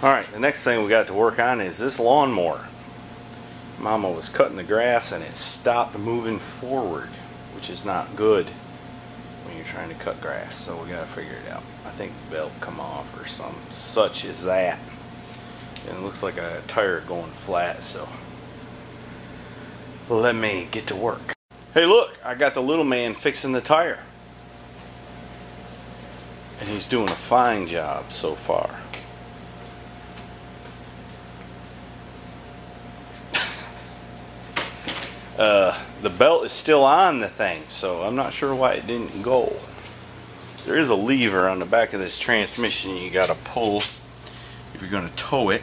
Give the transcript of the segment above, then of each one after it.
Alright, the next thing we got to work on is this lawnmower. Mama was cutting the grass and it stopped moving forward, which is not good when you're trying to cut grass, so we gotta figure it out. I think the belt come off or some such as that. And it looks like a tire going flat, so let me get to work. Hey look, I got the little man fixing the tire. And he's doing a fine job so far. The belt is still on the thing, so I'm not sure why it didn't go. There is a lever on the back of this transmission you gotta pull if you're gonna tow it.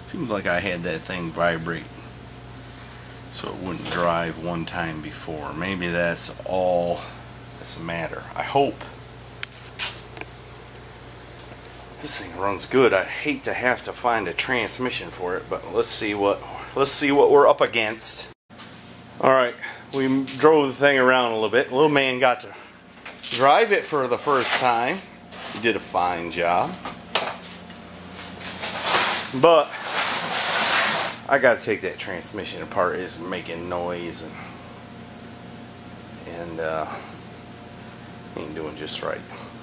Seems like I had that thing vibrate so it wouldn't drive one time before. Maybe that's all that's the matter. I hope. This thing runs good. I hate to have to find a transmission for it, but let's see what we're up against. Alright, we drove the thing around a little bit. The little man got to drive it for the first time. He did a fine job. But I got to take that transmission apart. It's making noise and ain't doing just right.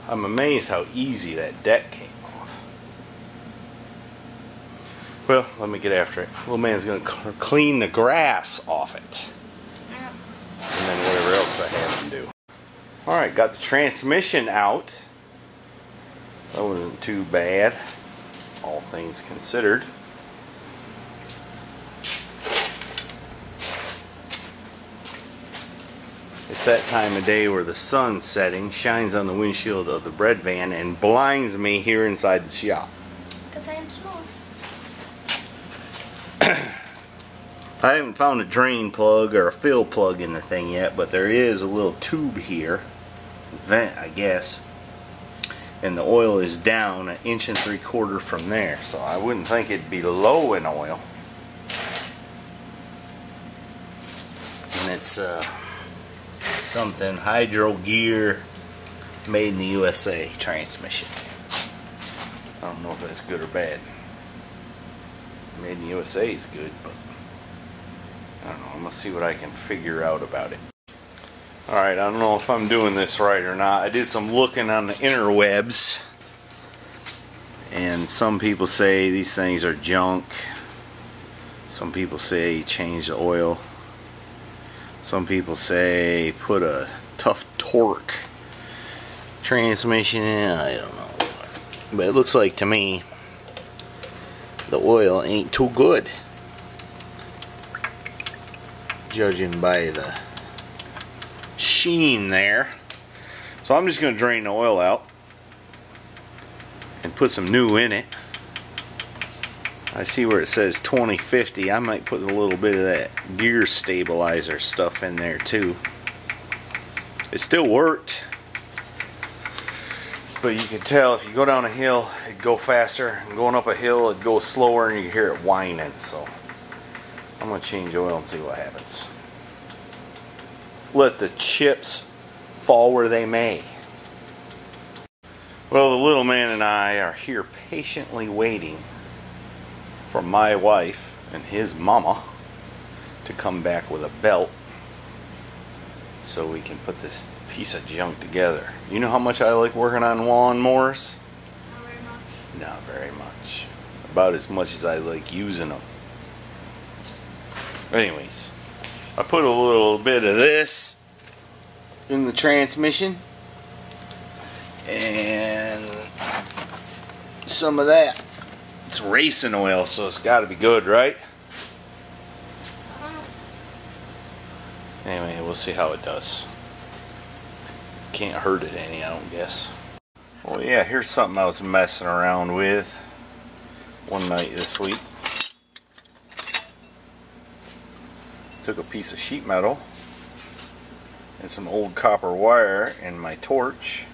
I'm amazed how easy that deck came off. Well, let me get after it. Little man's gonna clean the grass off it. And then whatever else I have him do. Alright, got the transmission out. That wasn't too bad, all things considered. It's that time of day where the sun setting shines on the windshield of the bread van and blinds me here inside the shop. Because I am small. I haven't found a drain plug or a fill plug in the thing yet, but there is a little tube here, vent I guess, and the oil is down 1 3/4 inches from there, so I wouldn't think it'd be low in oil. And it's something Hydro Gear made in the USA transmission. I don't know if that's good or bad. Made in the USA is good, but I don't know. I'm going to see what I can figure out about it. Alright, I don't know if I'm doing this right or not. I did some looking on the interwebs, and some people say these things are junk. Some people say change the oil. Some people say put a tough torque transmission in. I don't know. But it looks like to me the oil ain't too good, judging by the sheen there. So I'm just going to drain the oil out and put some new in it. I see where it says 2050. I might put a little bit of that gear stabilizer stuff in there too. It still worked, but you can tell if you go down a hill it'd go faster, and going up a hill it'd go slower, and you can hear it whining. So I'm going to change oil and see what happens. Let the chips fall where they may. Well, the little man and I are here patiently waiting for my wife and his mama to come back with a belt so we can put this piece of junk together. You know how much I like working on lawnmowers? Not very much. Not very much. About as much as I like using them. Anyways, I put a little bit of this in the transmission and some of that. It's racing oil, so it's got to be good, right? Anyway, we'll see how it does. Can't hurt it any, I don't guess. Well, yeah, here's something I was messing around with one night this week. Took a piece of sheet metal and some old copper wire in my torch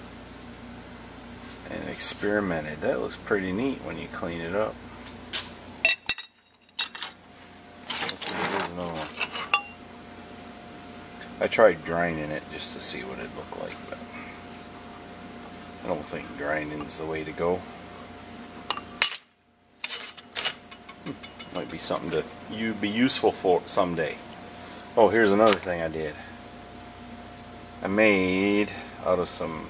and experimented. That looks pretty neat when you clean it up. Let's see what it is now. I tried grinding it just to see what it looked like, but I don't think grinding's the way to go. be something to be useful for someday. Oh, here's another thing I did. I made out of some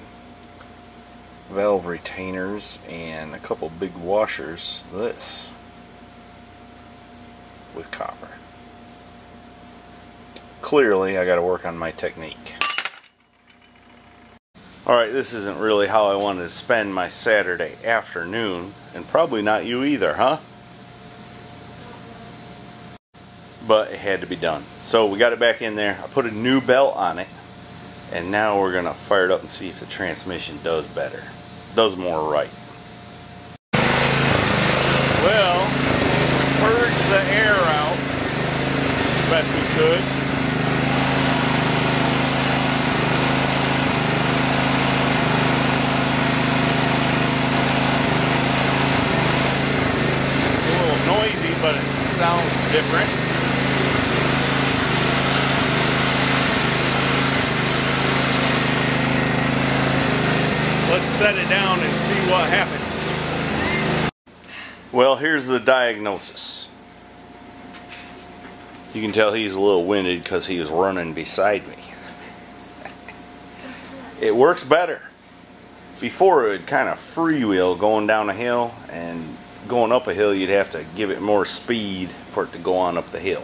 valve retainers and a couple big washers this with copper. Clearly I got to work on my technique. Alright, this isn't really how I wanted to spend my Saturday afternoon, and probably not you either, huh? But it had to be done. So we got it back in there. I put a new belt on it, and now we're going to fire it up and see if the transmission does better. Does more right. Well, purge the air out as best we could. It's a little noisy, but it sounds different. Let's set it down and see what happens. Well, here's the diagnosis. You can tell he's a little winded because he was running beside me. It works better. Before it would kind of freewheel going down a hill, and going up a hill you'd have to give it more speed for it to go on up the hill.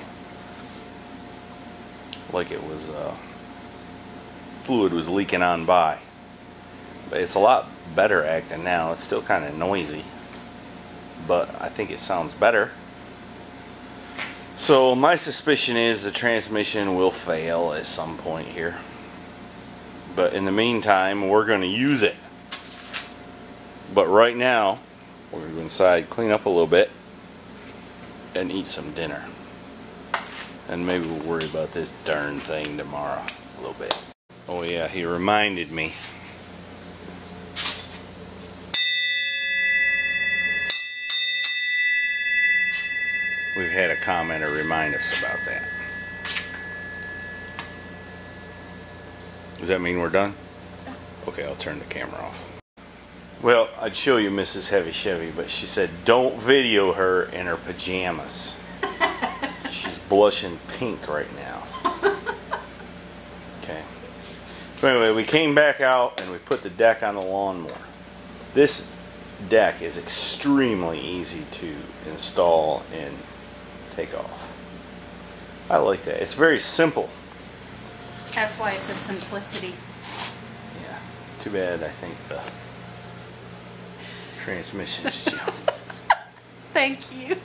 Like it was fluid was leaking on by. It's a lot better acting now. It's still kind of noisy, but I think it sounds better. So my suspicion is the transmission will fail at some point here. But in the meantime, we're going to use it. But right now, we're going to go inside, clean up a little bit, and eat some dinner. And maybe we'll worry about this darn thing tomorrow a little bit. Oh yeah, he reminded me. We've had a commenter remind us about that. Does that mean we're done? Yeah. Okay, I'll turn the camera off. Well, I'd show you Mrs. Heavy Chevy, but she said don't video her in her pajamas. She's blushing pink right now. Okay. So anyway, we came back out and we put the deck on the lawnmower. This deck is extremely easy to install and take off. I like that. It's very simple. That's why it's a simplicity. Yeah. Too bad I think the transmission's junk. Thank you.